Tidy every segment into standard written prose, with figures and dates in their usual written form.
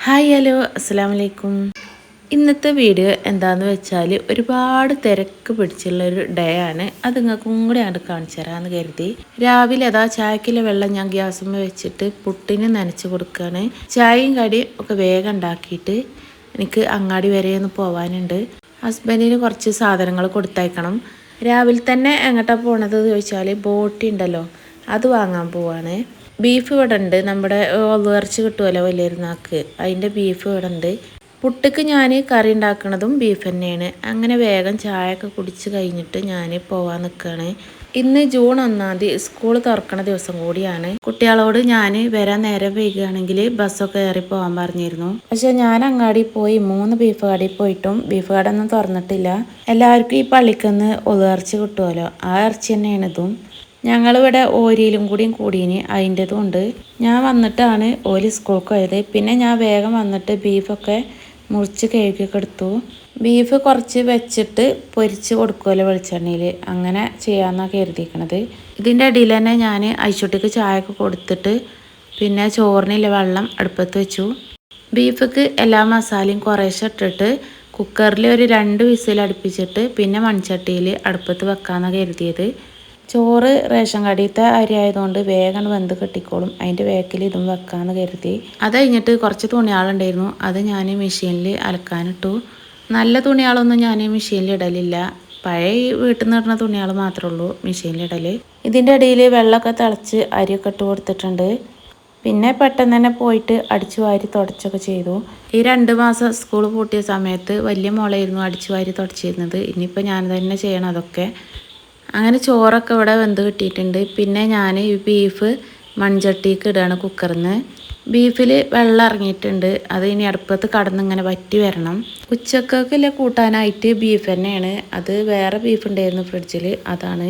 Hi hello അസ്സലാമു അലൈക്കും. ഇന്നത്തെ വീഡിയോ എന്താണെന്ന് വെച്ചാൽ ഒരുപാട് തിരക്ക് പിടിച്ചുള്ളൊരു ഡേ ആണ്. അത് നിങ്ങൾക്കും കൂടി അങ്ങോട്ട് കാണിച്ചു തരാമെന്ന് കരുതി. രാവിലെ അതാ ചായക്കുള്ള വെള്ളം ഞാൻ ഗ്യാസുമ്മ വെച്ചിട്ട് പുട്ടിന് നനച്ച് കൊടുക്കുകയാണ്. ചായയും കടിയും ഒക്കെ വേഗം ഉണ്ടാക്കിയിട്ട് എനിക്ക് അങ്ങാടി വരെ ഒന്ന് പോകാനുണ്ട്. ഹസ്ബൻഡിന് കുറച്ച് സാധനങ്ങൾ കൊടുത്തയക്കണം. രാവിലെ തന്നെ എങ്ങോട്ടാണ് പോണത് ചോദിച്ചാൽ ബോട്ടി ഉണ്ടല്ലോ അത് വാങ്ങാൻ പോവാണ്. ബീഫ് ഇവിടെ ഉണ്ട്. നമ്മുടെ ഇറച്ചി കിട്ടുമല്ലോ വലിയൊരുന്നാക്ക്, അതിൻ്റെ ബീഫ് ഇവിടെ ഉണ്ട്. പുട്ടിക്ക് ഞാൻ കറി ഉണ്ടാക്കുന്നതും ബീഫ് തന്നെയാണ്. അങ്ങനെ വേഗം ചായയൊക്കെ കുടിച്ച് കഴിഞ്ഞിട്ട് ഞാൻ പോകാൻ നിൽക്കുകയാണ്. ഇന്ന് ജൂൺ 1 സ്കൂൾ തുറക്കണ ദിവസം കൂടിയാണ്. കുട്ടികളോട് ഞാൻ വരാൻ നേരം വൈകുകയാണെങ്കിൽ ബസ്സൊക്കെ കയറി പോകാൻ പറഞ്ഞിരുന്നു. പക്ഷെ ഞാൻ അങ്ങാടി പോയി 3 ബീഫ് കടയിൽ പോയിട്ടും ബീഫ് കട ഒന്നും തുറന്നിട്ടില്ല. എല്ലാവർക്കും ഈ പള്ളിക്കന്ന് ഇറച്ചി കിട്ടുമല്ലോ, ആ ഇറച്ചി തന്നെയാണ് ഇതും. ഞങ്ങളിവിടെ ഓരിയിലും കൂടീന് അതിൻ്റെതും ഉണ്ട്. ഞാൻ വന്നിട്ടാണ് ഓലി സ്കൂൾക്ക് പോയത്. പിന്നെ ഞാൻ വേഗം വന്നിട്ട് ബീഫൊക്കെ മുറിച്ച് കഴുകിയൊക്കെ എടുത്തു. ബീഫ് കുറച്ച് വെച്ചിട്ട് പൊരിച്ച് കൊടുക്കുമല്ലോ വെളിച്ചെണ്ണയിൽ, അങ്ങനെ ചെയ്യാമെന്നാണ് കരുതിയിരിക്കണത്. ഇതിൻ്റെ ഇടയിൽ തന്നെ ഞാൻ ഐശുട്ടിക്ക് ചായയൊക്കെ കൊടുത്തിട്ട് പിന്നെ ചോറിനുള്ള വെള്ളം അടുപ്പത്ത് വെച്ചു. ബീഫിക്ക് എല്ലാ മസാലയും കുറേശ്ശെ ഇട്ടിട്ട് കുക്കറിൽ ഒരു 2 വിസിൽ അടുപ്പിച്ചിട്ട് പിന്നെ മൺചട്ടിയിൽ അടുപ്പത്ത് വെക്കാമെന്നാണ് കരുതിയത്. ചോറ് റേഷൻ കടയിലത്തെ അരി ആയതുകൊണ്ട് വേഗം വെന്ത് കെട്ടിക്കോളും. അതിൻ്റെ വേക്കിൽ ഇതും വെക്കാമെന്ന് കരുതി. അത് കഴിഞ്ഞിട്ട് കുറച്ച് തുണികളുണ്ടായിരുന്നു, അത് ഞാൻ മെഷീനിൽ അലക്കാനിട്ടു. നല്ല തുണികളൊന്നും ഞാൻ മെഷീനിൽ ഇടലില്ല. പഴയ വീട്ടിൽ നിന്ന് ഇടുന്ന തുണികൾ മാത്രമേ ഉള്ളൂ മെഷീനിൽ ഇടൽ. ഇതിൻ്റെ ഇടയിൽ വെള്ളമൊക്കെ തിളച്ച് അരിയൊക്കെ ഇട്ട് കൊടുത്തിട്ടുണ്ട്. പിന്നെ പെട്ടെന്ന് തന്നെ പോയിട്ട് അടിച്ചു വാരി തുടച്ചൊക്കെ ചെയ്തു. ഈ 2 മാസം സ്കൂൾ പൂട്ടിയ സമയത്ത് വലിയ മോളായിരുന്നു അടിച്ചു വാരി തുടച്ചിരുന്നത്. ഇനിയിപ്പോൾ ഞാൻ തന്നെ ചെയ്യണം അതൊക്കെ. അങ്ങനെ ചോറൊക്കെ ഇവിടെ വെന്ത് കിട്ടിയിട്ടുണ്ട്. പിന്നെ ഞാൻ ഈ ബീഫ് മൺചട്ടിക്ക് ഇടുകയാണ് കുക്കറിൽ നിന്ന്. ബീഫിൽ വെള്ളം ഇറങ്ങിയിട്ടുണ്ട്. അത് ഇനി അടുപ്പത്ത് കടന്നിങ്ങനെ വറ്റി വരണം. ഉച്ചക്കൊക്കെ കൂട്ടാനായിട്ട് ബീഫ് തന്നെയാണ്. അത് വേറെ ബീഫ് ഉണ്ടായിരുന്നു ഫ്രിഡ്ജിൽ, അതാണ്.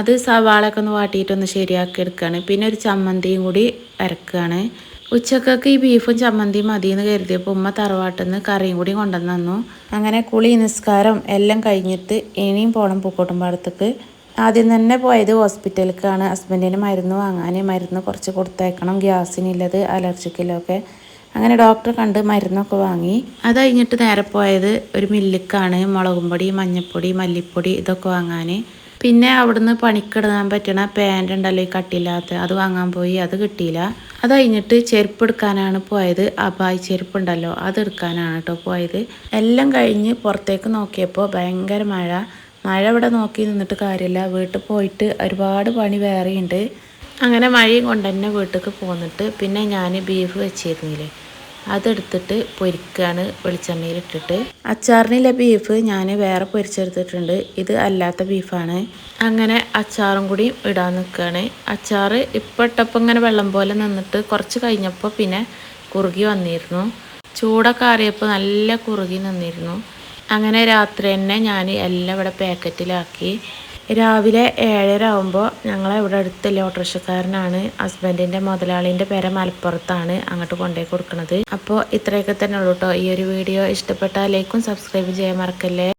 അത് സവാളയൊക്കെ ഒന്ന് വാട്ടിയിട്ടൊന്ന് ശരിയാക്കി എടുക്കുകയാണ്. പിന്നെ ഒരു ചമ്മന്തിയും കൂടി അരക്കുകയാണ്. ഉച്ചക്കൊക്കെ ഈ ബീഫും ചമ്മന്തിയും മതിയെന്ന് കരുതിയപ്പോൾ ഉമ്മ തറവാട്ടിൽ നിന്ന് കറിയും കൂടി കൊണ്ടുവന്ന് തന്നു. അങ്ങനെ കുളി നിസ്കാരം എല്ലാം കഴിഞ്ഞിട്ട് ഇനിയും പോകണം പൂക്കോട്ടുംപാടത്തേക്ക്. ആദ്യം തന്നെ പോയത് ഹോസ്പിറ്റലിലേക്കാണ്. ഹസ്ബൻഡിന് മരുന്ന് വാങ്ങാൻ. മരുന്ന് കുറച്ച് കൊടുത്തയക്കണം, ഗ്യാസിനുള്ളത് അലർജിക്കുള്ളതൊക്കെ. അങ്ങനെ ഡോക്ടറെ കണ്ട് മരുന്നൊക്കെ വാങ്ങി. അത് കഴിഞ്ഞിട്ട് നേരെ പോയത് ഒരു മില്ലിക്കാണ്. മുളകും പൊടി, മഞ്ഞൾപ്പൊടി, മല്ലിപ്പൊടി ഇതൊക്കെ വാങ്ങാൻ. പിന്നെ അവിടുന്ന് പണിക്കിടാൻ പറ്റണ പാൻറ് ഉണ്ടല്ലോ ഈ കട്ടില്ലാത്ത, അത് വാങ്ങാൻ പോയി. അത് കിട്ടിയില്ല. അത് കഴിഞ്ഞിട്ട് ചെരുപ്പ് എടുക്കാനാണ് പോയത്. അബായി ചെരുപ്പ് ഉണ്ടല്ലോ അതെടുക്കാനാണ് കേട്ടോ പോയത്. എല്ലാം കഴിഞ്ഞ് പുറത്തേക്ക് നോക്കിയപ്പോൾ ഭയങ്കര മഴ ഇവിടെ നോക്കി നിന്നിട്ട് കാര്യമില്ല. വീട്ടിൽ പോയിട്ട് ഒരുപാട് പണി വേറെയുണ്ട്. അങ്ങനെ മഴയും കൊണ്ട് തന്നെ വീട്ടിലേക്ക് പോന്നിട്ട് പിന്നെ ഞാൻ ബീഫ് വെച്ചിരുന്നില്ലേ അതെടുത്തിട്ട് പൊരിക്കുകയാണ് വെളിച്ചെണ്ണയിലിട്ടിട്ട്. അച്ചാറിനുള്ള ബീഫ് ഞാൻ വേറെ പൊരിച്ചെടുത്തിട്ടുണ്ട്. ഇത് അല്ലാത്ത ബീഫാണ്. അങ്ങനെ അച്ചാറും കൂടി ഇടാൻ നിൽക്കുകയാണ്. അച്ചാർ ഇപ്പം ഇട്ടപ്പോൾ ഇങ്ങനെ വെള്ളം പോലെ നിന്നിട്ട് കുറച്ച് കഴിഞ്ഞപ്പോൾ പിന്നെ കുറുകി വന്നിരുന്നു. ചൂടൊക്കെ ആറിയപ്പോൾ നല്ല കുറുകി നിന്നിരുന്നു. അങ്ങനെ രാത്രി തന്നെ ഞാൻ എല്ലാം ഇവിടെ പാക്കറ്റിലാക്കി. രാവിലെ 7:30 ആകുമ്പോൾ ഞങ്ങളെ ഇവിടെ അടുത്തുള്ള ഓട്ടോറിക്ഷക്കാരനാണ്. ഹസ്ബൻഡിൻ്റെ മുതലാളിൻ്റെ പേര് മലപ്പുറത്താണ്, അങ്ങോട്ട് കൊണ്ടുപോയി കൊടുക്കുന്നത്. അപ്പോൾ ഇത്രയൊക്കെ തന്നെ ഉള്ളൂ കേട്ടോ. ഈ ഒരു വീഡിയോ ഇഷ്ടപ്പെട്ടാൽ ലൈക്കും സബ്സ്ക്രൈബും ചെയ്യാൻ മറക്കല്ലേ.